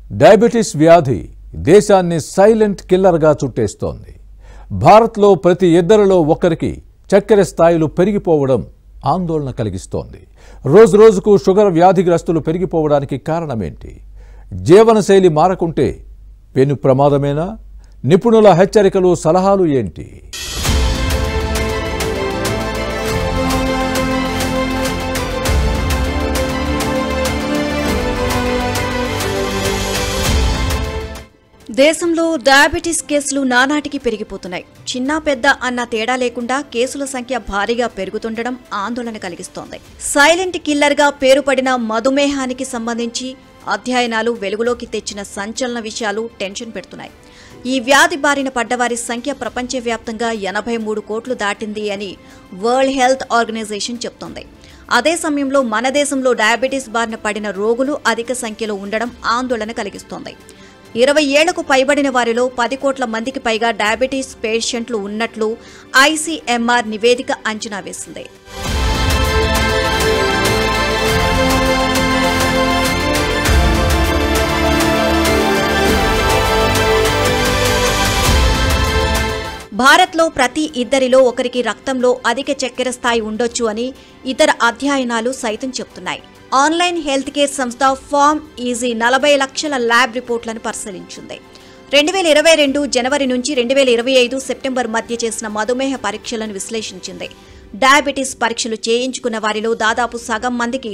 Diabetes వ్యాధి దేశాన్ని silent కిల్లర్గా చుట్టేస్తోంది. భారత్లో ప్రతి ఇద్దరిలో ఒకరికి చక్కెర స్థాయిలు పెరిగిపోవడం ఆందోళన కలిగిస్తోంది. రోజురోజుకు షుగర్ వ్యాధిగ్రస్తులు పెరిగిపోవడానికి కారణమేంటి? జీవనశైలి మారకుంటే పెను ప్రమాదమేనా? నిపుణుల హెచ్చరికలు, సలహాలు ఏంటి? దేశంలో డయాబెటిస్ కేసులు నానాటికి పెరిగిపోతున్నాయి. చిన్న పెద్ద అన్న తేడా లేకుండా కేసుల సంఖ్య భారీగా పెరుగుతుండడం ఆందోళన కలిగిస్తోంది. సైలెంట్ కిల్లర్గా పేరుపడిన మధుమేహానికి సంబంధించి అధ్యయనాలు వెలుగులోకి తెచ్చిన సంచలన విషయాలు టెన్షన్ పెడుతున్నాయి. ఈ వ్యాధి బారిన పడ్డవారి సంఖ్య ప్రపంచవ్యాప్తంగా 83 కోట్లు దాటింది అని వరల్డ్ హెల్త్ ఆర్గనైజేషన్ చెబుతోంది. అదే సమయంలో మన దేశంలో డయాబెటిస్ బారిన పడిన రోగులు అధిక సంఖ్యలో ఉండడం ఆందోళన కలిగిస్తోంది. 20 ఏళ్లకు పైబడిన వారిలో 10 కోట్ల మందికి పైగా డయాబెటిస్ పేషెంట్లు ఉన్నట్లు ICMR నివేదిక అంచనా వేసింది. భారత్లో ప్రతి ఇద్దరిలో ఒకరికి రక్తంలో అధిక చక్కెర స్థాయి ఉండొచ్చు అని ఇతర అధ్యయనాలు సైతం చెబుతున్నాయి. ఆన్లైన్ హెల్త్ కేర్ సంస్థ ఫార్మ్ ఈజీ 40 లక్షల ల్యాబ్ రిపోర్ట్లను పరిశీలించింది. 2022 జనవరి నుంచి 2025 సెప్టెంబర్ మధ్య చేసిన మధుమేహ పరీక్షలను విశ్లేషించింది. డయాబెటిస్ పరీక్షలు చేయించుకున్న వారిలో దాదాపు సగం మందికి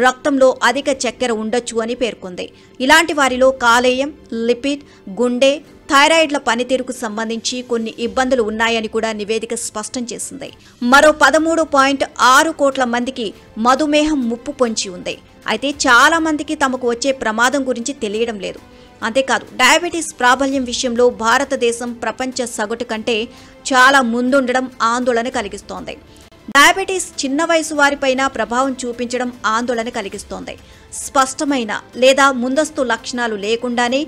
రక్తంలో అధిక చక్కెర ఉండొచ్చు అని పేర్కొంది. ఇలాంటి వారిలో కాలేయం, లిపిడ్, గుండె, థైరాయిడ్ల పనితీరుకు సంబంధించి కొన్ని ఇబ్బందులు ఉన్నాయని కూడా నివేదిక స్పష్టం చేసింది. మరో 13.6 కోట్ల మందికి మధుమేహం ముప్పు పొంచి ఉంది. అయితే చాలా మందికి తమకు వచ్చే ప్రమాదం గురించి తెలియడం లేదు. అంతేకాదు, డయాబెటిస్ ప్రాబల్యం విషయంలో భారతదేశం ప్రపంచ సగటు కంటే చాలా ముందుండడం ఆందోళన కలిగిస్తోంది. డయాబెటిస్ చిన్న వయసు వారిపైన ప్రభావం చూపించడం ఆందోళన కలిగిస్తోంది. స్పష్టమైన లేదా ముందస్తు లక్షణాలు లేకుండానే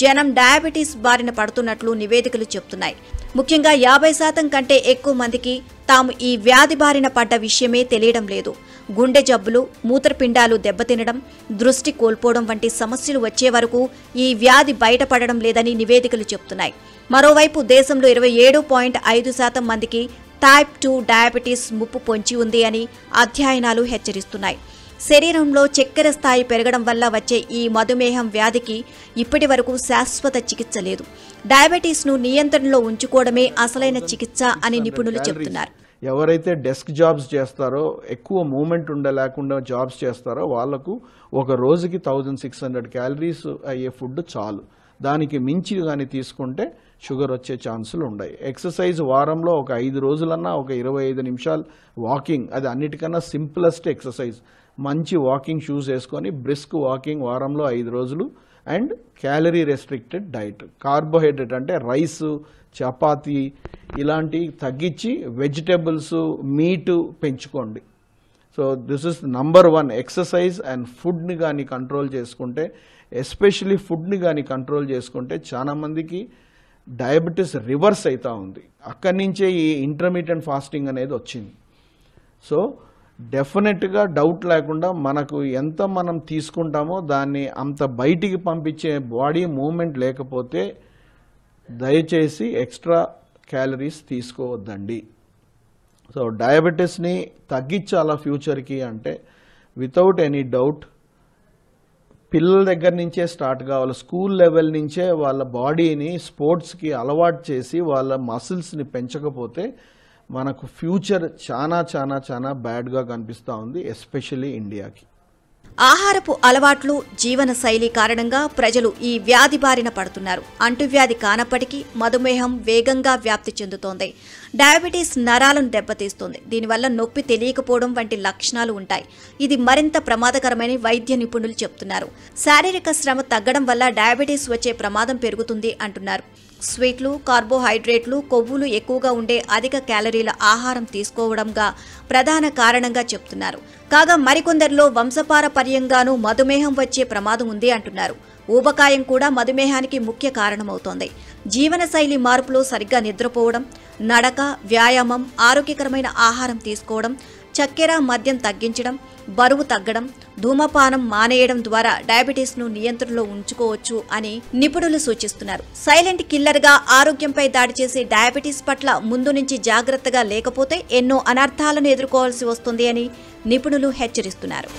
జనం డయాబెటిస్ బారిన పడుతున్నట్లు నివేదికలు చెబుతున్నాయి. ముఖ్యంగా 50% కంటే ఎక్కువ మందికి తాము ఈ వ్యాధి బారిన పడ్డ విషయమే తెలియడం లేదు. గుండె జబ్బులు, మూత్రపిండాలు దెబ్బతినడం, దృష్టి కోల్పోవడం వంటి సమస్యలు వచ్చే వరకు ఈ వ్యాధి బయటపడడం లేదని నివేదికలు చెబుతున్నాయి. మరోవైపు దేశంలో 27.5% మందికి టైప్ 2 డయాబెటిస్ ముప్పు పొంచి ఉంది అని అధ్యయనాలు హెచ్చరిస్తున్నాయి. శరీరంలో చక్కెర స్థాయి పెరగడం వల్ల వచ్చే ఈ మధుమేహం వ్యాధికి ఇప్పటి వరకు శాశ్వత చికిత్స లేదు. డయాబెటిస్ ను నియంత్రణలో ఉంచుకోవడమే అసలైన చికిత్స అని నిపుణులు చెబుతున్నారు. ఎవరైతే డెస్క్ జాబ్స్ చేస్తారో, ఎక్కువ మూమెంట్ లేకుండా జాబ్స్ చేస్తారో వాళ్లకు ఒక రోజుకి 1600 క్యాలరీస్ అయ్యే ఫుడ్ చాలు. దానికి మించి కానీ తీసుకుంటే షుగర్ వచ్చే ఛాన్సులు ఉన్నాయి. ఎక్సర్సైజ్ వారంలో ఒక 5 రోజులన్నా ఒక 25 నిమిషాలు వాకింగ్, అది అన్నిటికన్నా సింపులెస్ట్ ఎక్సర్సైజ్. మంచి వాకింగ్ షూస్ వేసుకొని బ్రిస్క్ వాకింగ్ వారంలో 5 రోజులు. And calorie restricted diet, carbohydrate అంటే రైస్, చపాతీ ఇలాంటివి తగ్గించి వెజిటేబుల్స్, మీటు పెంచుకోండి. So this is number 1. Exercise and ఫుడ్ని కానీ కంట్రోల్ చేసుకుంటే, ఎస్పెషలీ ఫుడ్ని కానీ కంట్రోల్ చేసుకుంటే చాలా మందికి డయాబెటీస్ రివర్స్ అవుతూ ఉంది. అక్కడి నుంచే ఈ ఇంటర్మీడియట్ ఫాస్టింగ్ అనేది వచ్చింది. సో డెఫినెట్గా డౌట్ లేకుండా మనకు ఎంత మనం తీసుకుంటామో దాన్ని అంత బయటికి పంపించే బాడీ మూమెంట్ లేకపోతే దయచేసి ఎక్స్ట్రా క్యాలరీస్ తీసుకోవద్దండి. సో డయాబెటీస్ని తగ్గించాలా ఫ్యూచర్కి అంటే వితౌట్ ఎనీ డౌట్ పిల్లల దగ్గర నుంచే స్టార్ట్ కావాలి. స్కూల్ లెవెల్ నుంచే వాళ్ళ బాడీని స్పోర్ట్స్కి అలవాటు చేసి వాళ్ళ మసిల్స్ని పెంచకపోతే మనకు ఫ్యూచర్ చాలా బ్యాడ్గా కనిపిస్తూ ఉంది, ఎస్పెషల్లీ ఇండియాకి. ఆహారపు అలవాట్లు, జీవన శైలి కారణంగా ప్రజలు ఈ వ్యాధి బారిన పడుతున్నారు. అంటువ్యాధి కానప్పటికీ మధుమేహం వేగంగా వ్యాప్తి చెందుతోంది. డయాబెటీస్ నరాలను దెబ్బతీస్తుంది. దీనివల్ల నొప్పి తెలియకపోవడం వంటి లక్షణాలు ఉంటాయి. ఇది మరింత ప్రమాదకరమని వైద్య నిపుణులు చెబుతున్నారు. శారీరక శ్రమ తగ్గడం వల్ల డయాబెటీస్ వచ్చే ప్రమాదం పెరుగుతుంది అంటున్నారు. స్వీట్లు, కార్బోహైడ్రేట్లు, కొవ్వులు ఎక్కువగా ఉండే అధిక క్యాలరీల ఆహారం తీసుకోవడంగా ప్రధాన కారణంగా చెబుతున్నారు. కాగా మరికొందరిలో వంశపారపర్యంగానూ మధుమేహం వచ్చే ప్రమాదం ఉంది అంటున్నారు. ఊబకాయం కూడా మధుమేహానికి ముఖ్య కారణమవుతోంది. జీవనశైలి మార్పులో సరిగ్గా నిద్రపోవడం, నడక, వ్యాయామం, ఆరోగ్యకరమైన ఆహారం తీసుకోవడం, చక్కెర, మద్యం తగ్గించడం, బరువు తగ్గడం, ధూమపానం మానేయడం ద్వారా డయాబెటీస్ను నియంత్రణలో ఉంచుకోవచ్చు అని నిపుణులు సూచిస్తున్నారు. సైలెంట్ కిల్లర్గా ఆరోగ్యంపై దాడి చేసే డయాబెటీస్ పట్ల ముందు నుంచి జాగ్రత్తగా లేకపోతే ఎన్నో అనర్థాలను ఎదుర్కోవాల్సి వస్తుంది అని నిపుణులు హెచ్చరిస్తున్నారు.